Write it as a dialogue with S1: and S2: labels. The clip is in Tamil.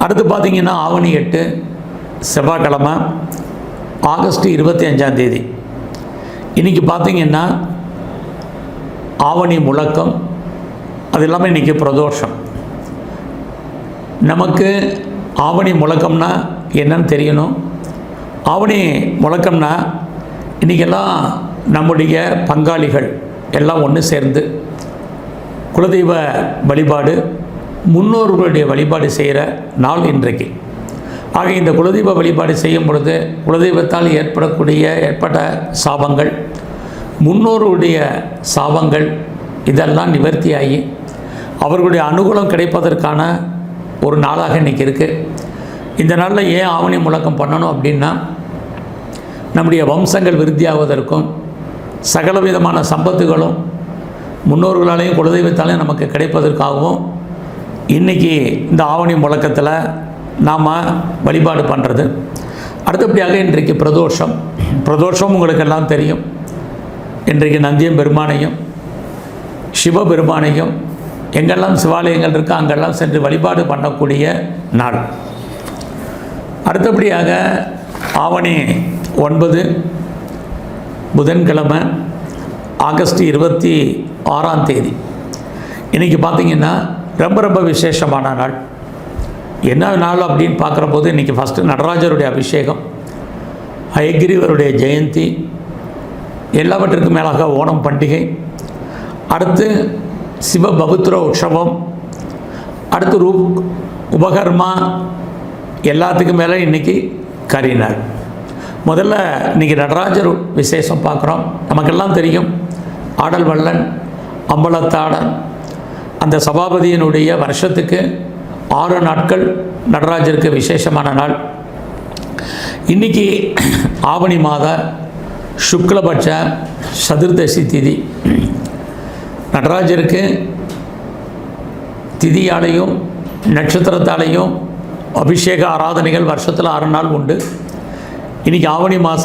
S1: அடுத்து பார்த்திங்கன்னா ஆவணி 8 செவ்வாய்க்கிழமை ஆகஸ்ட் 25 இன்றைக்கி பார்த்திங்கன்னா ஆவணி முழக்கம், அது இல்லாமல் இன்றைக்கி பிரதோஷம். நமக்கு ஆவணி முழக்கம்னா என்னன்னு தெரியணும். ஆவணி முழக்கம்னா இன்றைக்கெல்லாம் நம்முடைய பங்காளிகள் எல்லாம் ஒன்று சேர்ந்து குலதெய்வ வழிபாடு, முன்னோர்களுடைய வழிபாடு செய்கிற நாள் இன்றைக்கு. ஆக இந்த குலதெய்வ வழிபாடு செய்யும் பொழுது குலதெய்வத்தால் ஏற்பட்ட சாபங்கள், முன்னோருடைய சாபங்கள் இதெல்லாம் நிவர்த்தியாகி அவர்களுடைய அனுகூலம் கிடைப்பதற்கான ஒரு நாளாக இன்றைக்கி இருக்குது. இந்த நாளில் ஏன் ஆவணி முழக்கம் பண்ணணும் அப்படின்னா, நம்முடைய வம்சங்கள் விருத்தியாவதற்கும் சகல விதமான சம்பத்துகளும் முன்னோர்களாலேயும் குலதெய்வத்தாலையும் நமக்கு கிடைப்பதற்காகவும் இன்றைக்கி இந்த ஆவணி முழக்கத்தில் நாம் வழிபாடு பண்ணுறது. அடுத்தபடியாக இன்றைக்கு பிரதோஷம் உங்களுக்கெல்லாம் தெரியும். இன்றைக்கு நந்தியம் பெருமானையும் சிவபெருமானையும் எங்கெல்லாம் சிவாலயங்கள் இருக்கோ அங்கெல்லாம் சென்று வழிபாடு பண்ணக்கூடிய நாள். அடுத்தபடியாக ஆவணி 9 புதன்கிழமை ஆகஸ்ட் 26 இன்றைக்கி பார்த்திங்கன்னா ரொம்ப விசேஷமான நாள். என்ன நாள் அப்படின்னு பார்க்குற போது இன்றைக்கி ஃபஸ்ட்டு நடராஜருடைய அபிஷேகம், ஹயகிரிவருடைய ஜெயந்தி, எல்லாவற்றுக்கும் மேலாக ஓணம் பண்டிகை, அடுத்து சிவபவித்ர உற்சவம், அடுத்து உபகர்மா, எல்லாத்துக்கும் மேலே இன்றைக்கி கரிநாள். முதல்ல இன்றைக்கி நடராஜர் விசேஷம் பார்க்குறோம். நமக்கெல்லாம் தெரியும், ஆடல் வல்லன் அம்பலத்தாடல் அந்த சபாபதியினுடைய வருஷத்துக்கு 6 நாட்கள் நடராஜருக்கு விசேஷமான நாள். இன்றைக்கி ஆவணி மாத சுக்லபட்ச சதுர்தசி திதி. நடராஜருக்கு திதியாலையும் நட்சத்திரத்தாலையும் அபிஷேக ஆராதனைகள் வருஷத்தில் 6 நாள் உண்டு. இன்றைக்கி ஆவணி மாதம்